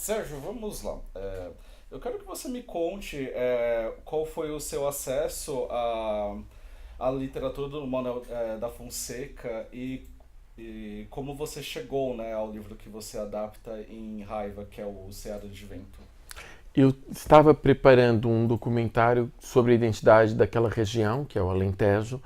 Sérgio, vamos lá. Eu quero que você me conte qual foi o seu acesso à literatura do Manuel da Fonseca e como você chegou, né, ao livro que você adapta em Raiva, que é o Seara de Vento. Eu estava preparando um documentário sobre a identidade daquela região, que é o Alentejo,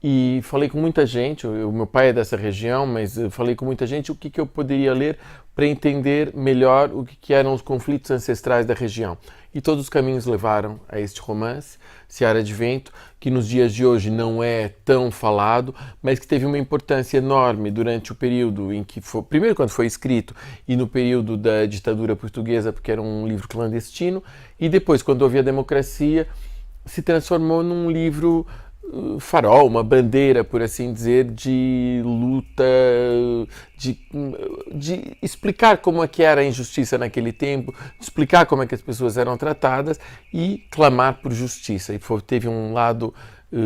e falei com muita gente. O meu pai é dessa região, mas eu falei com muita gente o que eu poderia ler para entender melhor o que eram os conflitos ancestrais da região. E todos os caminhos levaram a este romance, Seara de Vento, que nos dias de hoje não é tão falado, mas que teve uma importância enorme durante o período em que foi, primeiro quando foi escrito e no período da ditadura portuguesa, porque era um livro clandestino, e depois quando houve a democracia, se transformou num livro farol, uma bandeira, por assim dizer, de luta, de, de explicar como é que era a injustiça naquele tempo, de explicar como é que as pessoas eram tratadas e clamar por justiça. E teve um lado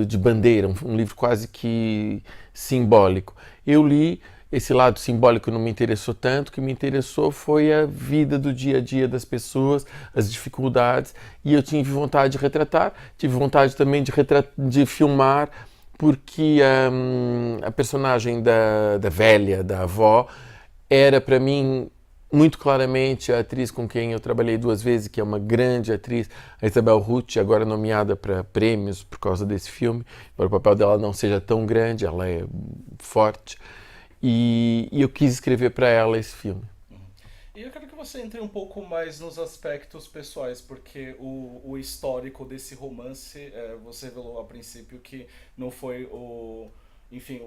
de bandeira, um livro quase que simbólico. Eu li, esse lado simbólico não me interessou tanto, o que me interessou foi a vida do dia a dia das pessoas, as dificuldades, e eu tive vontade de retratar, tive vontade também de filmar, porque a personagem da velha, da avó, era para mim muito claramente a atriz com quem eu trabalhei duas vezes, que é uma grande atriz, a Isabel Ruth, agora nomeada para prêmios por causa desse filme, embora o papel dela não seja tão grande, ela é forte, e eu quis escrever para ela esse filme. E eu quero que você entre um pouco mais nos aspectos pessoais, porque o histórico desse romance, você revelou a princípio que não foi enfim,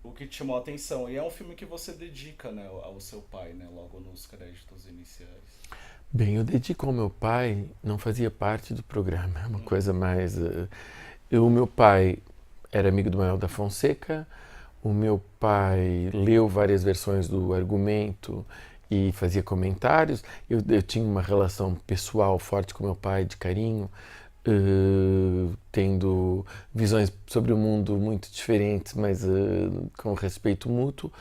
o que te chamou a atenção. E é um filme que você dedica, né, ao seu pai, né, logo nos créditos iniciais. Bem, eu dedico ao meu pai, não fazia parte do programa, é uma Uhum. coisa mais. O meu pai era amigo do Manuel da Fonseca, o meu pai leu várias versões do argumento e fazia comentários. Eu tinha uma relação pessoal forte com meu pai, de carinho, tendo visões sobre o mundo muito diferentes, mas com respeito mútuo.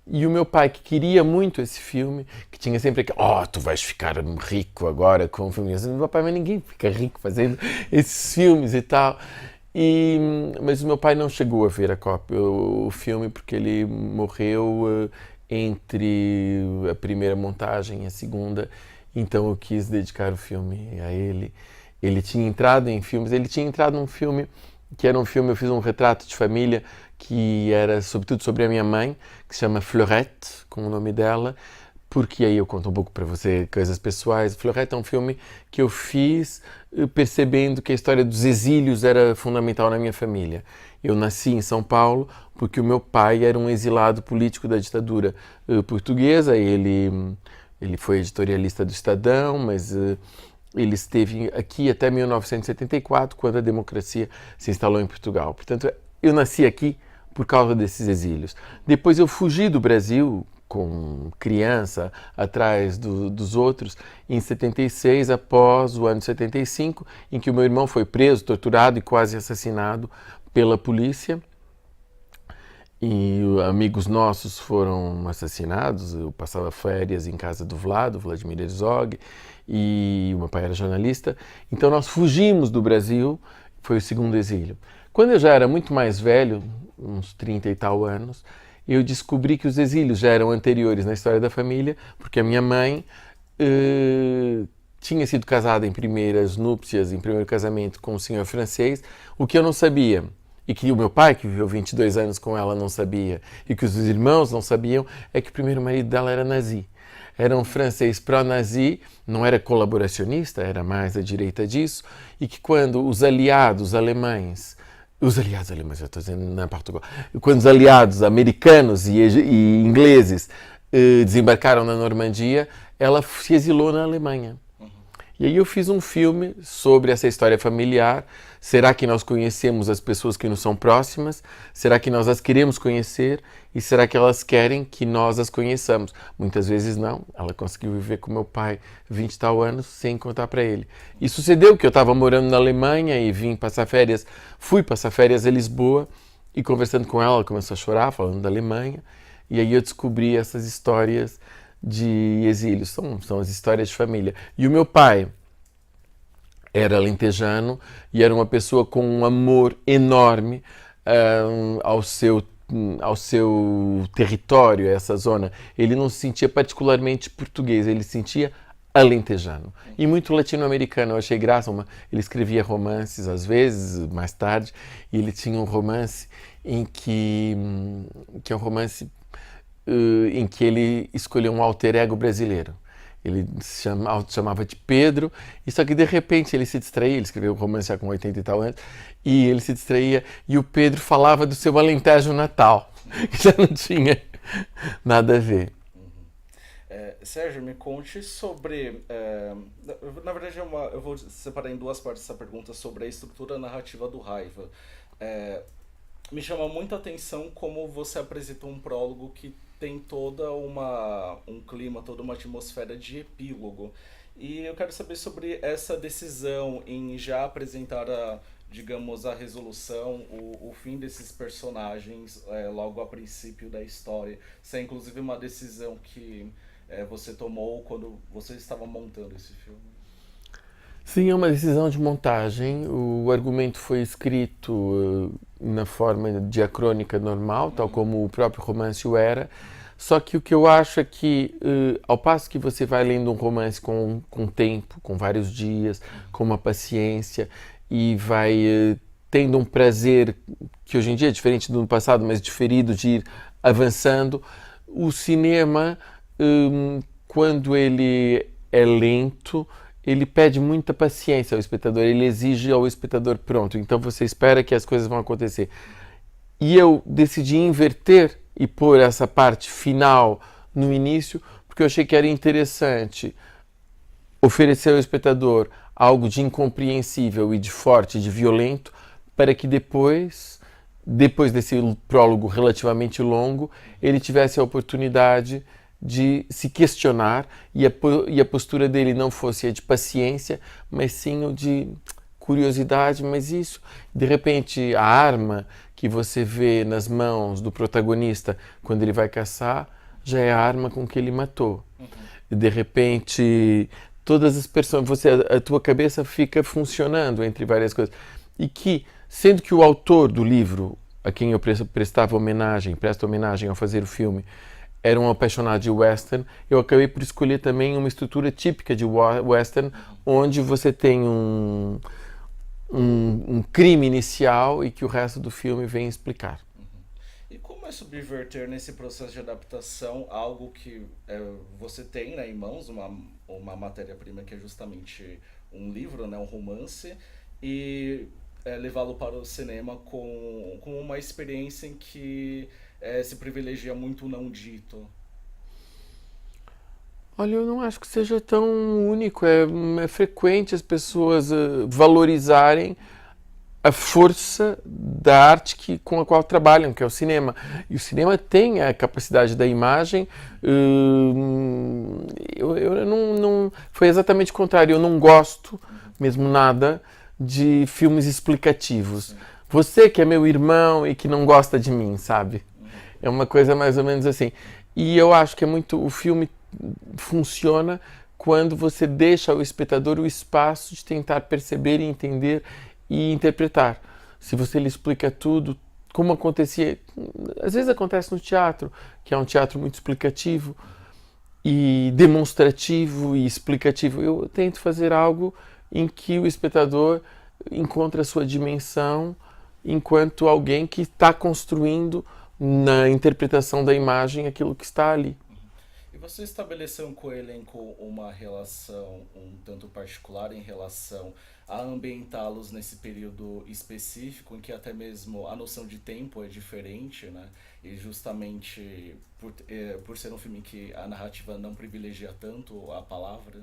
E o meu pai, que queria muito esse filme, que tinha sempre aquele, tu vais ficar rico agora com o filme. Eu disse, meu pai, mas ninguém fica rico fazendo esses filmes e tal. Mas o meu pai não chegou a ver a cópia, o filme, porque ele morreu entre a primeira montagem e a segunda, então eu quis dedicar o filme a ele. Ele tinha entrado em filmes, ele tinha entrado num filme que era um filme, eu fiz um retrato de família que era sobretudo sobre a minha mãe, que se chama Fleurette, com o nome dela, porque aí eu conto um pouco para você coisas pessoais. Fleurette é um filme que eu fiz percebendo que a história dos exílios era fundamental na minha família. Eu nasci em São Paulo porque o meu pai era um exilado político da ditadura portuguesa. Ele foi editorialista do Estadão, mas ele esteve aqui até 1974, quando a democracia se instalou em Portugal. Portanto, eu nasci aqui por causa desses exílios. Depois eu fugi do Brasil com criança, atrás dos outros, em 76, após o ano de 75, em que o meu irmão foi preso, torturado e quase assassinado pela polícia. E amigos nossos foram assassinados. Eu passava férias em casa do Vladimir Herzog, e o meu pai era jornalista. Então nós fugimos do Brasil, foi o segundo exílio. Quando eu já era muito mais velho, uns 30 e tal anos, eu descobri que os exílios já eram anteriores na história da família, porque a minha mãe tinha sido casada em primeiras núpcias, em primeiro casamento com um senhor francês, o que eu não sabia, e que o meu pai, que viveu 22 anos com ela, não sabia, e que os irmãos não sabiam, é que o primeiro marido dela era nazi. Era um francês pró-nazi, não era colaboracionista, era mais à direita disso, e que quando os aliados alemães, eu estou dizendo na Portugal, quando os aliados americanos e ingleses desembarcaram na Normandia, ela se exilou na Alemanha. Uhum. E aí eu fiz um filme sobre essa história familiar. Será que nós conhecemos as pessoas que nos são próximas? Será que nós as queremos conhecer? E será que elas querem que nós as conheçamos? Muitas vezes não. Ela conseguiu viver com meu pai 20 e tal anos sem contar para ele. E sucedeu que eu estava morando na Alemanha e fui passar férias em Lisboa, e conversando com ela, ela começou a chorar, falando da Alemanha. E aí eu descobri essas histórias de exílio, são as histórias de família. E o meu pai era alentejano e era uma pessoa com um amor enorme ao seu território, essa zona. Ele não se sentia particularmente português, ele se sentia alentejano. E muito latino-americano. Eu achei graça. Ele escrevia romances, às vezes, mais tarde, e ele tinha um romance que é um romance em que ele escolheu um alter ego brasileiro. Ele se chamava de Pedro, e só que de repente ele se distraía, ele escreveu o romance já com 80 e tal anos, e ele se distraía, e o Pedro falava do seu Alentejo natal, que já não tinha nada a ver. Sérgio, me conte sobre. Na verdade, eu vou separar em duas partes essa pergunta sobre a estrutura narrativa do Raiva. Me chama muita atenção como você apresenta um prólogo que tem um clima, toda uma atmosfera de epílogo. E eu quero saber sobre essa decisão em já apresentar digamos, a resolução, o fim desses personagens logo a princípio da história. Se é inclusive uma decisão que você tomou quando você estava montando esse filme. Sim, é uma decisão de montagem. O argumento foi escrito na forma diacrônica normal, tal como o próprio romance o era. Só que o que eu acho é que, ao passo que você vai lendo um romance com tempo, com vários dias, com uma paciência, e vai tendo um prazer que hoje em dia é diferente do passado, mas diferido de ir avançando, o cinema, quando ele é lento, ele pede muita paciência ao espectador, ele exige ao espectador pronto, então você espera que as coisas vão acontecer. E eu decidi inverter e pôr essa parte final no início, porque eu achei que era interessante oferecer ao espectador algo de incompreensível e de forte, de violento, para que depois desse prólogo relativamente longo, ele tivesse a oportunidade de se questionar e a postura dele não fosse a de paciência, mas sim o de curiosidade. Mas isso, de repente, a arma que você vê nas mãos do protagonista quando ele vai caçar, já é a arma com que ele matou. E de repente, todas as pessoas, a tua cabeça fica funcionando entre várias coisas. E que, sendo que o autor do livro, a quem eu presto homenagem ao fazer o filme, era um apaixonado de western, eu acabei por escolher também uma estrutura típica de western, onde você tem um crime inicial e que o resto do filme vem explicar. E como é subverter nesse processo de adaptação algo que você tem, né, em mãos, uma matéria-prima que é justamente um livro, né, um romance, e levá-lo para o cinema com uma experiência em que se privilegia muito o não dito? Olha, eu não acho que seja tão único. É frequente as pessoas valorizarem a força da arte com a qual trabalham, que é o cinema. E o cinema tem a capacidade da imagem. Eu não foi exatamente o contrário. Eu não gosto mesmo nada de filmes explicativos. Você que é meu irmão e que não gosta de mim, sabe? É uma coisa mais ou menos assim. E eu acho que o filme funciona quando você deixa ao espectador o espaço de tentar perceber e entender e interpretar. Se você lhe explica tudo, como acontecia, às vezes acontece no teatro, que é um teatro muito explicativo e demonstrativo e explicativo. Eu tento fazer algo em que o espectador encontra a sua dimensão enquanto alguém que está construindo na interpretação da imagem aquilo que está ali. E você estabeleceu com o elenco uma relação um tanto particular em relação a ambientá-los nesse período específico, em que até mesmo a noção de tempo é diferente, né? E justamente por ser um filme em que a narrativa não privilegia tanto a palavra?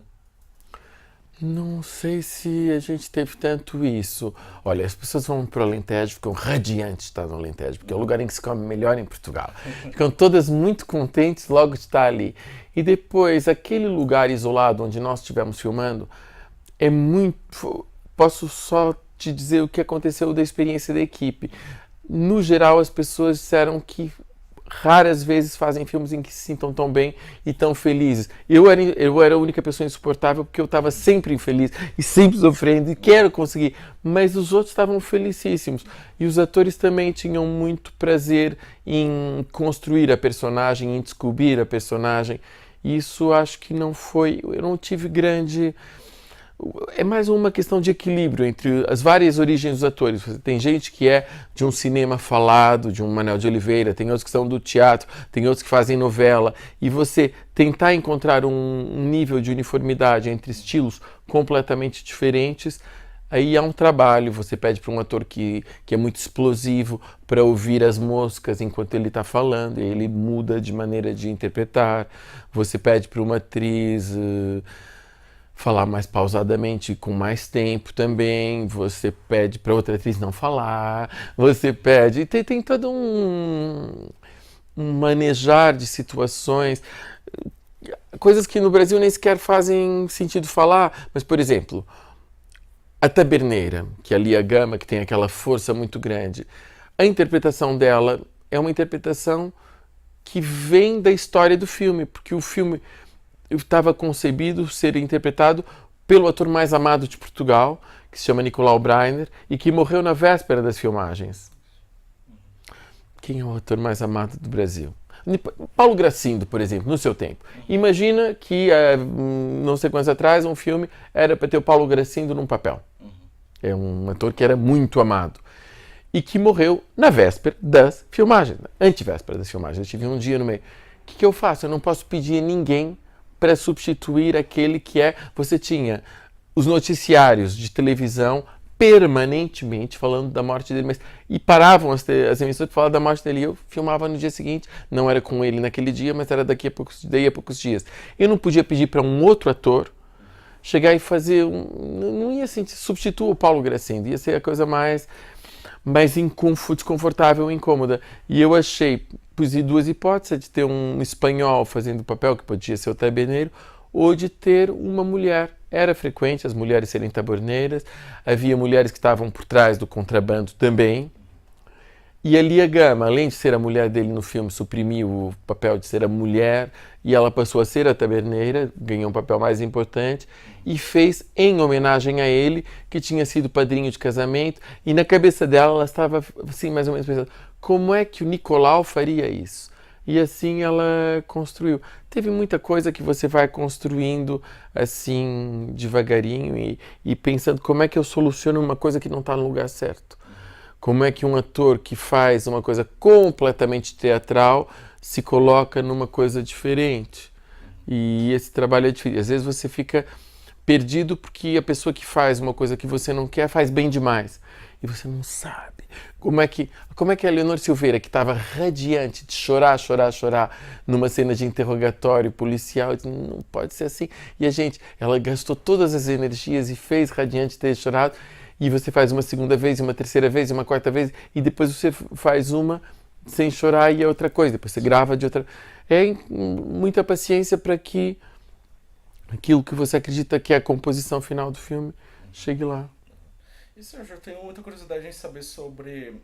Não sei se a gente teve tanto isso. Olha, as pessoas vão para o Alentejo, ficam radiantes de estar no Alentejo, porque é o lugar em que se come melhor em Portugal. Ficam todas muito contentes logo de estar ali. E depois, aquele lugar isolado onde nós estivemos filmando, é muito... Posso só te dizer o que aconteceu da experiência da equipe. No geral, as pessoas disseram que raras vezes fazem filmes em que se sintam tão bem e tão felizes. Eu era a única pessoa insuportável porque eu estava sempre infeliz e sempre sofrendo e quero conseguir. Mas os outros estavam felicíssimos. E os atores também tinham muito prazer em construir a personagem, em descobrir a personagem. E isso acho que não foi... Eu não tive grande... É mais uma questão de equilíbrio entre as várias origens dos atores. Tem gente que é de um cinema falado, de um Manuel de Oliveira, tem outros que são do teatro, tem outros que fazem novela. E você tentar encontrar um nível de uniformidade entre estilos completamente diferentes, aí há um trabalho. Você pede para um ator que é muito explosivo para ouvir as moscas enquanto ele está falando, e ele muda de maneira de interpretar. Você pede para uma atriz... falar mais pausadamente, com mais tempo também. Você pede para outra atriz não falar. Você pede... Tem todo um manejar de situações. Coisas que no Brasil nem sequer fazem sentido falar. Mas, por exemplo, a taberneira, que é a Lia Gama, que tem aquela força muito grande. A interpretação dela é uma interpretação que vem da história do filme. Porque o filme... estava concebido ser interpretado pelo ator mais amado de Portugal, que se chama Nicolau Breiner, e que morreu na véspera das filmagens. Quem é o ator mais amado do Brasil? Paulo Gracindo, por exemplo, no seu tempo. Imagina que, não sei quantos atrás, um filme era para ter o Paulo Gracindo num papel. É um ator que era muito amado. E que morreu na véspera das filmagens, antivéspera das filmagens. Eu tive um dia no meio. O que eu faço? Eu não posso pedir a ninguém para substituir aquele que é... Você tinha os noticiários de televisão permanentemente falando da morte dele, e paravam as emissoras de falar da morte dele, e eu filmava no dia seguinte, não era com ele naquele dia, mas era daí a poucos dias. Eu não podia pedir para um outro ator chegar e fazer... não ia substituir o Paulo Gracindo, ia ser a coisa mais desconfortável e incômoda. E eu pus duas hipóteses, de ter um espanhol fazendo o papel, que podia ser o taberneiro, ou de ter uma mulher. Era frequente as mulheres serem taberneiras, havia mulheres que estavam por trás do contrabando também. E a Lia Gama, além de ser a mulher dele no filme, suprimiu o papel de ser a mulher, e ela passou a ser a taberneira, ganhou um papel mais importante, e fez em homenagem a ele, que tinha sido padrinho de casamento, e na cabeça dela ela estava assim, mais ou menos pensando, como é que o Nicolau faria isso? E assim ela construiu. Teve muita coisa que você vai construindo assim, devagarinho, e pensando como é que eu soluciono uma coisa que não está no lugar certo. Como é que um ator que faz uma coisa completamente teatral se coloca numa coisa diferente? E esse trabalho é difícil. Às vezes você fica perdido porque a pessoa que faz uma coisa que você não quer faz bem demais. E você não sabe. Como é que a Leonor Silveira, que estava radiante de chorar numa cena de interrogatório policial, disse, não pode ser assim. E ela gastou todas as energias e fez radiante ter chorado. E você faz uma segunda vez, uma terceira vez, uma quarta vez, e depois você faz uma sem chorar e é outra coisa. Depois você grava de outra... É muita paciência para que aquilo que você acredita que é a composição final do filme chegue lá. Isso, eu já tenho muita curiosidade em saber sobre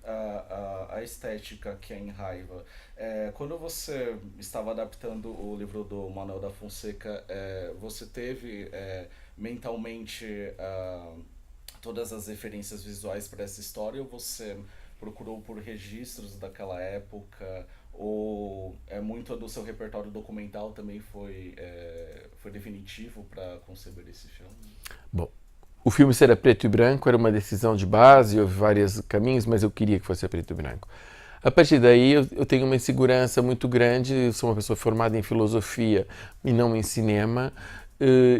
a estética que é em Raiva. Quando você estava adaptando o livro do Manuel da Fonseca, você teve mentalmente... todas as referências visuais para essa história, ou você procurou por registros daquela época, ou muito do seu repertório documental também foi definitivo para conceber esse filme? Bom, o filme ser preto e branco era uma decisão de base, houve vários caminhos, mas eu queria que fosse preto e branco. A partir daí eu tenho uma insegurança muito grande, eu sou uma pessoa formada em filosofia e não em cinema,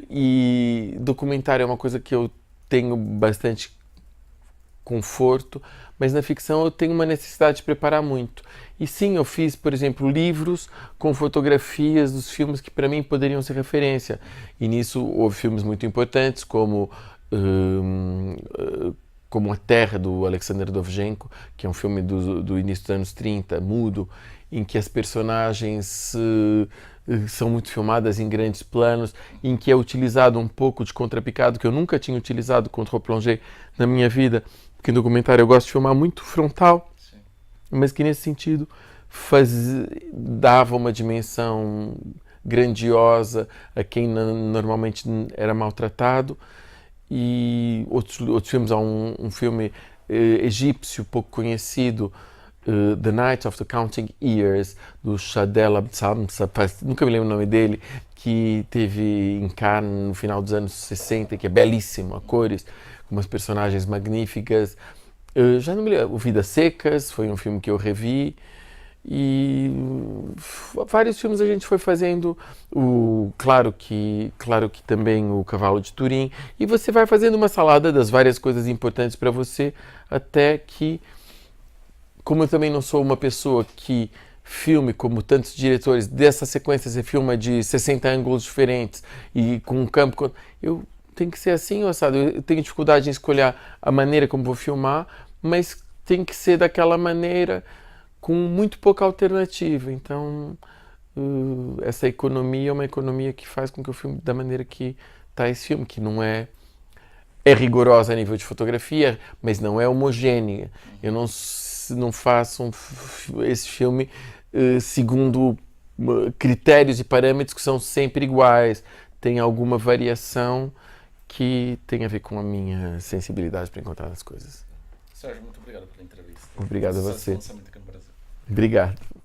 e documentário é uma coisa que eu tenho bastante conforto, mas na ficção eu tenho uma necessidade de preparar muito. E sim, eu fiz, por exemplo, livros com fotografias dos filmes que para mim poderiam ser referência. E nisso houve filmes muito importantes, como A Terra, do Alexander Dovzhenko, que é um filme do início dos anos 30, mudo, em que as personagens são muito filmadas em grandes planos, em que é utilizado um pouco de contrapicado, que eu nunca tinha utilizado contre-plongé na minha vida, porque em documentário eu gosto de filmar muito frontal, sim, mas que nesse sentido dava uma dimensão grandiosa a quem normalmente era maltratado. E outros filmes, há um filme egípcio pouco conhecido, The Night of the Counting Years, do Shadel Abdsamsa, nunca me lembro o nome dele, que teve em Cannes no final dos anos 60, que é belíssimo, a cores, com umas personagens magníficas. Já não me lembro, o Vidas Secas foi um filme que eu revi, e vários filmes a gente foi fazendo, claro que também o Cavalo de Turim, e você vai fazendo uma salada das várias coisas importantes para você, até que, como eu também não sou uma pessoa que filme, como tantos diretores, dessa sequência você filma de 60 ângulos diferentes e com um campo, eu tenho que ser assim, assado. Eu tenho dificuldade em escolher a maneira como vou filmar, mas tem que ser daquela maneira com muito pouca alternativa. Então, essa economia é uma economia que faz com que o filme, da maneira que está esse filme, que não é rigorosa a nível de fotografia, mas não é homogênea. Eu não faço esse filme segundo critérios e parâmetros que são sempre iguais. Tem alguma variação que tem a ver com a minha sensibilidade para encontrar as coisas. Sérgio, muito obrigado pela entrevista. Obrigado a você. Lançamento aqui no Brasil. Obrigado.